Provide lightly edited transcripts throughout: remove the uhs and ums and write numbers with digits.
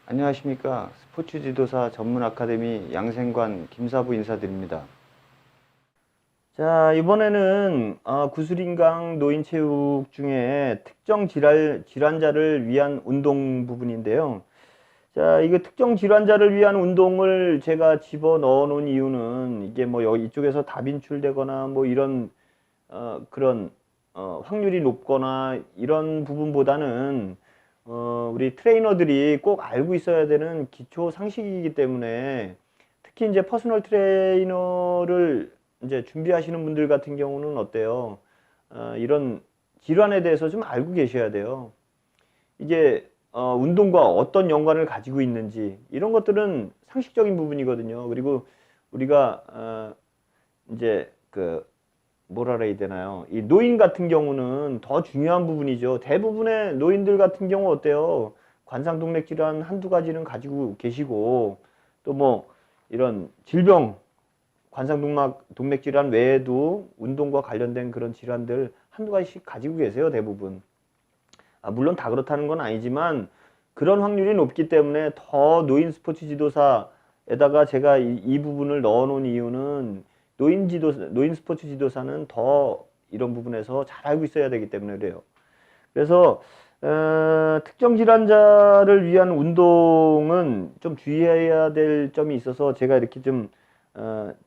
안녕하십니까. 스포츠 지도사 전문 아카데미 양생관 김사부 인사드립니다. 자, 이번에는 구슬인강 노인체육 중에 특정 질환자를 위한 운동 부분인데요. 자, 이거 특정 질환자를 위한 운동을 제가 집어 넣어 놓은 이유는 이게 뭐 여기 이쪽에서 다빈출되거나 뭐 이런 그런 확률이 높거나 이런 부분보다는 우리 트레이너들이 꼭 알고 있어야 되는 기초 상식이기 때문에 특히 이제 퍼스널 트레이너를 이제 준비하시는 분들 같은 경우는 어때요? 이런 질환에 대해서 좀 알고 계셔야 돼요. 이게 운동과 어떤 연관을 가지고 있는지 이런 것들은 상식적인 부분이거든요. 그리고 우리가 이제 그 뭐라 그래야 되나요? 이 노인 같은 경우는 더 중요한 부분이죠. 대부분의 노인들 같은 경우 어때요? 관상동맥 질환 한두 가지는 가지고 계시고 또 뭐 이런 질병 관상동맥 질환 외에도 운동과 관련된 그런 질환들 한두 가지씩 가지고 계세요. 대부분. 물론 다 그렇다는 건 아니지만 그런 확률이 높기 때문에 더 노인 스포츠 지도사에다가 제가 이 부분을 넣어 놓은 이유는 노인 스포츠 지도사는 더 이런 부분에서 잘 알고 있어야 되기 때문에 그래요. 그래서 특정 질환자를 위한 운동은 좀 주의해야 될 점이 있어서 제가 이렇게 좀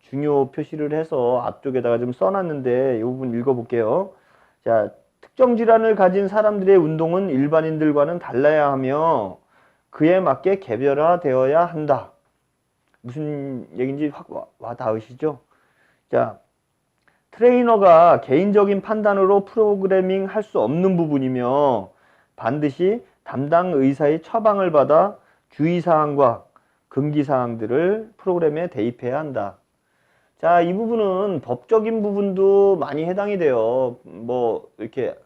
중요 표시를 해서 앞쪽에다가 좀 써놨는데 이 부분 읽어볼게요. 자, 특정 질환을 가진 사람들의 운동은 일반인들과는 달라야 하며 그에 맞게 개별화되어야 한다. 무슨 얘기인지 확 와 닿으시죠? 자, 트레이너가 개인적인 판단으로 프로그래밍 할 수 없는 부분이며 반드시 담당 의사의 처방을 받아 주의사항과 금기사항들을 프로그램에 대입해야 한다. 자, 이 부분은 법적인 부분도 많이 해당이 돼요. 뭐 이렇게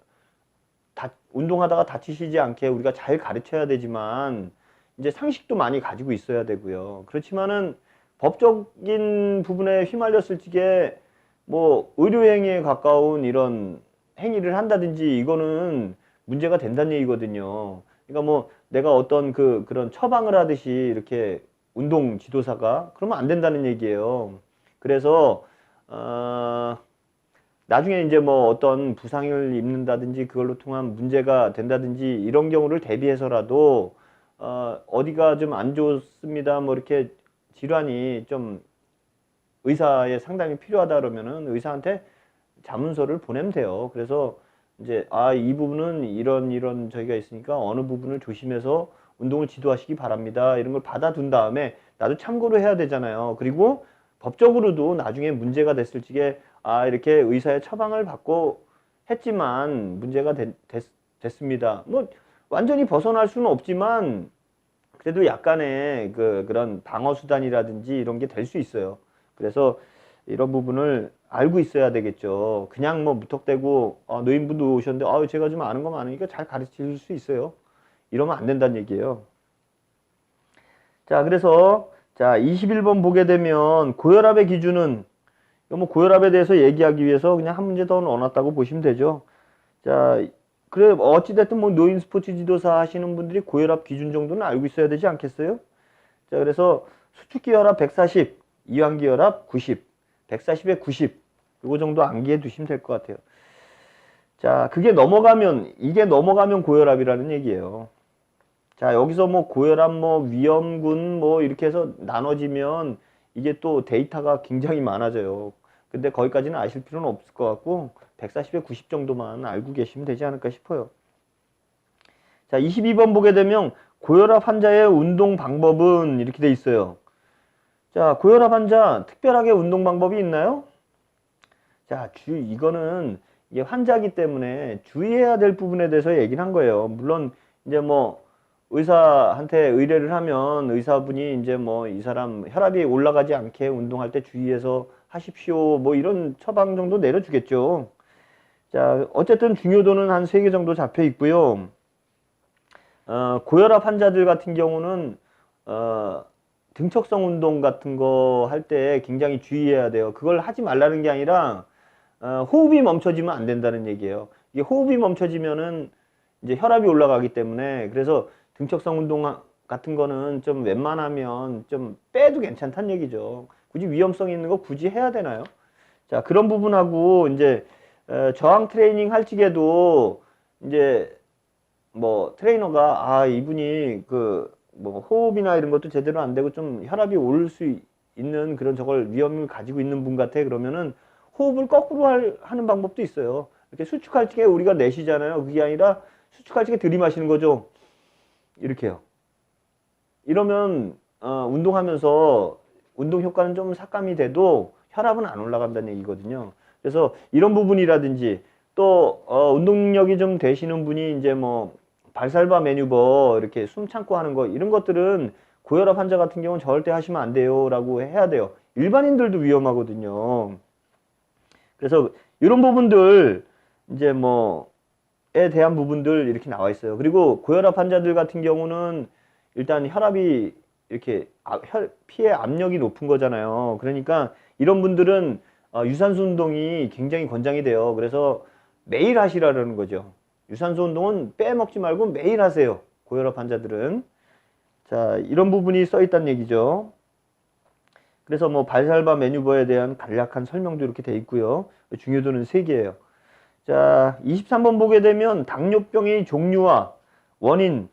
운동하다가 다치시지 않게 우리가 잘 가르쳐야 되지만 이제 상식도 많이 가지고 있어야 되고요. 그렇지만은 법적인 부분에 휘말렸을 적에 뭐 의료행위에 가까운 이런 행위를 한다든지 이거는 문제가 된다는 얘기거든요. 그러니까 뭐 내가 어떤 그런 처방을 하듯이 이렇게 운동 지도사가 그러면 안 된다는 얘기예요. 그래서 나중에 이제 뭐 어떤 부상을 입는다든지 그걸로 통한 문제가 된다든지 이런 경우를 대비해서라도 어디가 좀 안 좋습니다. 뭐 이렇게 질환이 좀 의사의 상담이 필요하다 그러면은 의사한테 자문서를 보내면 돼요. 그래서 이제 이 부분은 이런 저희가 있으니까 어느 부분을 조심해서 운동을 지도하시기 바랍니다. 이런 걸 받아둔 다음에 나도 참고로 해야 되잖아요. 그리고 법적으로도 나중에 문제가 됐을 적에 이렇게 의사의 처방을 받고 했지만 문제가 됐습니다. 뭐 완전히 벗어날 수는 없지만 그래도 약간의 그런 방어 수단이라든지 이런 게 될 수 있어요. 그래서 이런 부분을 알고 있어야 되겠죠. 그냥 뭐 무턱대고 노인분도 오셨는데 제가 좀 아는 거 많으니까 잘 가르칠 수 있어요. 이러면 안 된다는 얘기예요. 자, 그래서 자 21번 보게 되면 고혈압의 기준은 뭐 고혈압에 대해서 얘기하기 위해서 그냥 한 문제 더 넣어놨다고 보시면 되죠. 자, 그래 어찌됐든 뭐 노인 스포츠 지도사 하시는 분들이 고혈압 기준 정도는 알고 있어야 되지 않겠어요? 자, 그래서 수축기혈압 140, 이완기혈압 90, 140에 90 요거 정도 암기해 두시면 될 것 같아요. 자, 이게 넘어가면 고혈압이라는 얘기예요. 자, 여기서 뭐 고혈압, 뭐 위험군, 뭐 이렇게 해서 나눠지면 이게 또 데이터가 굉장히 많아져요. 근데 거기까지는 아실 필요는 없을 것 같고 140에 90 정도만 알고 계시면 되지 않을까 싶어요. 자, 22번 보게 되면 고혈압 환자의 운동 방법은 이렇게 돼 있어요. 자, 고혈압 환자 특별하게 운동 방법이 있나요? 자, 이거는 이게 환자기 때문에 주의해야 될 부분에 대해서 얘기를 한 거예요. 물론 이제 뭐 의사한테 의뢰를 하면 의사분이 이제 뭐 이 사람 혈압이 올라가지 않게 운동할 때 주의해서 하십시오. 뭐 이런 처방 정도 내려주겠죠. 자, 어쨌든 중요도는 한 3개 정도 잡혀 있고요. 고혈압 환자들 같은 경우는 등척성 운동 같은 거 할 때 굉장히 주의해야 돼요. 그걸 하지 말라는 게 아니라 호흡이 멈춰지면 안 된다는 얘기예요. 이게 호흡이 멈춰지면은 이제 혈압이 올라가기 때문에 그래서 등척성 운동 같은 거는 좀 웬만하면 좀 빼도 괜찮다는 얘기죠. 굳이 위험성 있는 거 굳이 해야 되나요? 자, 그런 부분하고 이제 저항 트레이닝 할 적에도 이제 뭐 트레이너가 아 이분이 그 뭐 호흡이나 이런 것도 제대로 안 되고 좀 혈압이 오를 수 있는 그런 저걸 위험을 가지고 있는 분 같아 그러면은 호흡을 거꾸로 하는 방법도 있어요. 이렇게 수축할 적에 우리가 내쉬잖아요. 그게 아니라 수축할 적에 들이마시는 거죠. 이렇게요. 이러면 운동하면서 운동 효과는 좀 삭감이 돼도 혈압은 안 올라간다는 얘기거든요. 그래서 이런 부분이라든지 또 운동력이 좀 되시는 분이 이제 뭐 발살바 매뉴버 이렇게 숨 참고 하는 거 이런 것들은 고혈압 환자 같은 경우는 절대 하시면 안 돼요 라고 해야 돼요. 일반인들도 위험하거든요. 그래서 이런 부분들 이제 뭐에 대한 부분들 이렇게 나와 있어요. 그리고 고혈압 환자들 같은 경우는 일단 혈압이 이렇게 피의 압력이 높은 거잖아요. 그러니까 이런 분들은 유산소 운동이 굉장히 권장이 돼요. 그래서 매일 하시라는 거죠. 유산소 운동은 빼먹지 말고 매일 하세요. 고혈압 환자들은. 자, 이런 부분이 써 있다는 얘기죠. 그래서 뭐 발살바 매뉴버에 대한 간략한 설명도 이렇게 돼 있고요. 중요도는 3개예요. 자, 23번 보게 되면 당뇨병의 종류와 원인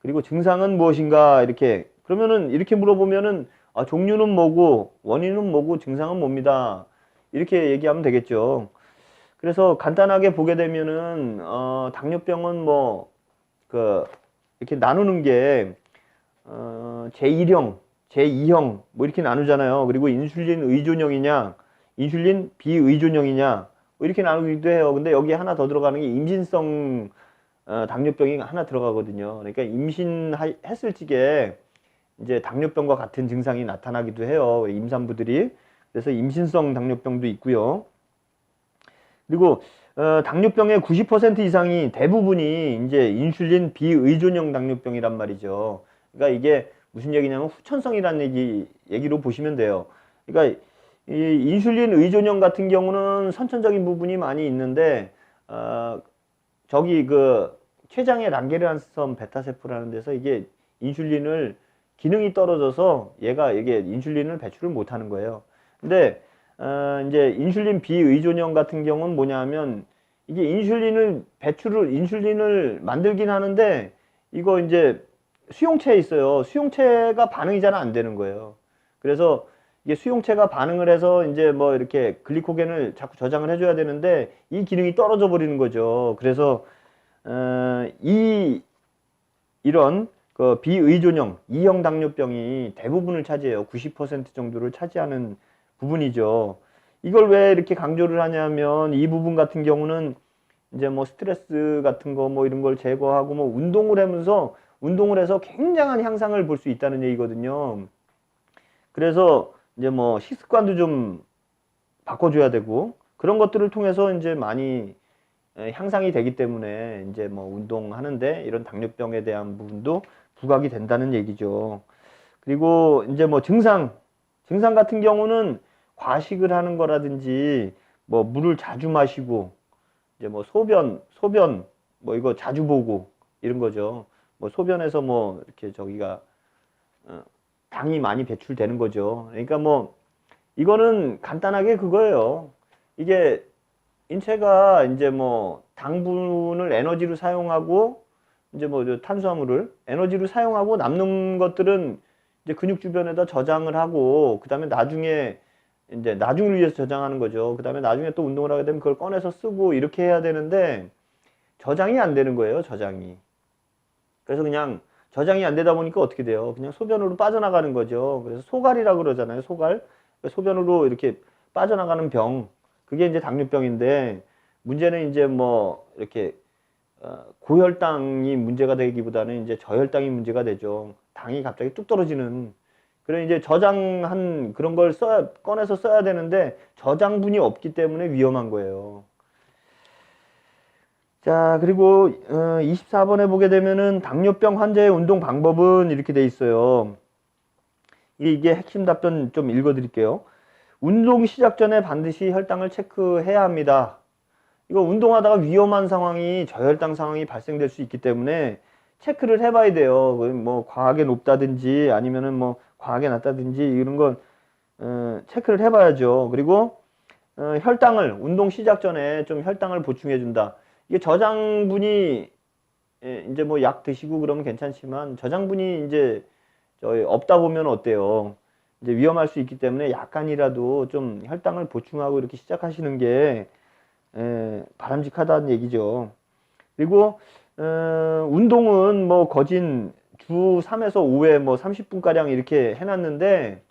그리고 증상은 무엇인가 이렇게 그러면은 이렇게 물어보면은 종류는 뭐고 원인은 뭐고 증상은 뭡니다. 이렇게 얘기하면 되겠죠. 그래서 간단하게 보게 되면은 당뇨병은 뭐 그 이렇게 나누는 게 제1형, 제2형 뭐 이렇게 나누잖아요. 그리고 인슐린 의존형이냐, 인슐린 비의존형이냐 뭐 이렇게 나누기도 해요. 근데 여기에 하나 더 들어가는 게 임신성 당뇨병이 하나 들어가거든요. 그러니까 임신했을 적에 이제 당뇨병과 같은 증상이 나타나기도 해요. 임산부들이. 그래서 임신성 당뇨병도 있고요. 그리고 당뇨병의 90% 이상이 대부분이 이제 인슐린 비의존형 당뇨병이란 말이죠. 그러니까 이게 무슨 얘기냐면 후천성이라는 얘기로 보시면 돼요. 그러니까 이 인슐린 의존형 같은 경우는 선천적인 부분이 많이 있는데 저기 그 췌장의 랑게르한섬 베타세포라는 데서 이게 인슐린을 기능이 떨어져서 이게 인슐린을 배출을 못 하는 거예요. 근데 이제 인슐린 비의존형 같은 경우는 뭐냐면 이게 인슐린을 만들긴 하는데 이거 이제 수용체에 있어요. 수용체가 반응이 잘 안 되는 거예요. 그래서 이게 수용체가 반응을 해서 이제 뭐 이렇게 글리코겐을 자꾸 저장을 해줘야 되는데 이 기능이 떨어져 버리는 거죠. 그래서 이런 그 비의존형 2형 당뇨병이 대부분을 차지해요. 90% 정도를 차지하는 부분이죠. 이걸 왜 이렇게 강조를 하냐면 이 부분 같은 경우는 이제 뭐 스트레스 같은 거 뭐 이런 걸 제거하고 뭐 운동을 해서 굉장한 향상을 볼 수 있다는 얘기거든요. 그래서 이제 뭐 식습관도 좀 바꿔줘야 되고 그런 것들을 통해서 이제 많이 향상이 되기 때문에 이제 뭐 운동하는데 이런 당뇨병에 대한 부분도 부각이 된다는 얘기죠. 그리고 이제 뭐 증상 같은 경우는 과식을 하는 거라든지 뭐 물을 자주 마시고 이제 뭐 소변 뭐 이거 자주 보고 이런 거죠. 뭐 소변에서 뭐 이렇게 저기가 당이 많이 배출되는 거죠. 그러니까 뭐 이거는 간단하게 그거예요. 이게 인체가 이제 뭐 당분을 에너지로 사용하고 이제 뭐 탄수화물을 에너지로 사용하고 남는 것들은 이제 근육 주변에다 저장을 하고 그다음에 나중에 이제 나중을 위해서 저장하는 거죠. 그다음에 나중에 또 운동을 하게 되면 그걸 꺼내서 쓰고 이렇게 해야 되는데 저장이 안 되는 거예요. 저장이. 그래서 그냥 저장이 안 되다 보니까 어떻게 돼요? 그냥 소변으로 빠져나가는 거죠. 그래서 소갈이라고 그러잖아요. 소갈. 소변으로 이렇게 빠져나가는 병. 그게 이제 당뇨병인데 문제는 이제 뭐 이렇게 고혈당이 문제가 되기보다는 이제 저혈당이 문제가 되죠. 당이 갑자기 뚝 떨어지는. 그래 이제 저장한 그런 걸 꺼내서 써야 되는데 저장분이 없기 때문에 위험한 거예요. 자, 그리고 24번에 보게 되면은 당뇨병 환자의 운동 방법은 이렇게 돼 있어요. 이게 핵심 답변 좀 읽어 드릴게요. 운동 시작 전에 반드시 혈당을 체크해야 합니다. 이거 운동하다가 위험한 상황이 저혈당 상황이 발생될 수 있기 때문에 체크를 해봐야 돼요. 뭐 과하게 높다든지 아니면은 뭐 과하게 낮다든지 이런 건 체크를 해봐야죠. 그리고 혈당을 운동 시작 전에 좀 혈당을 보충해 준다. 이게 저장분이 이제 뭐 약 드시고 그러면 괜찮지만 저장분이 이제 저희 없다 보면 어때요? 이제 위험할 수 있기 때문에 약간이라도 좀 혈당을 보충하고 이렇게 시작하시는 게 바람직하다는 얘기죠. 그리고 운동은 뭐 거진 주 3에서 5회 뭐 30분가량 이렇게 해놨는데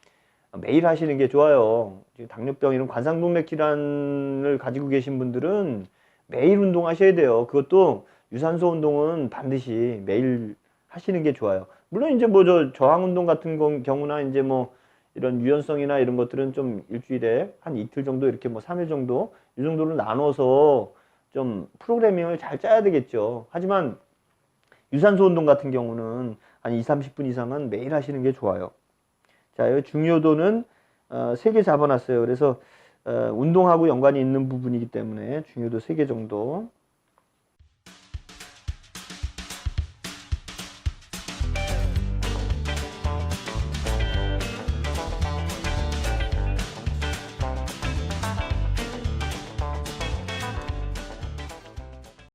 매일 하시는 게 좋아요. 당뇨병 이런 관상동맥 질환을 가지고 계신 분들은 매일 운동하셔야 돼요. 그것도 유산소 운동은 반드시 매일 하시는 게 좋아요. 물론 이제 뭐 저항 운동 같은 경우나 이제 뭐 이런 유연성이나 이런 것들은 좀 일주일에 한 이틀 정도 이렇게 뭐 3일 정도 이 정도로 나눠서 좀 프로그래밍을 잘 짜야 되겠죠. 하지만 유산소 운동 같은 경우는 한 2, 30분 이상은 매일 하시는 게 좋아요. 자, 이 중요도는 3개 잡아놨어요. 그래서 운동하고 연관이 있는 부분이기 때문에 중요도 3개 정도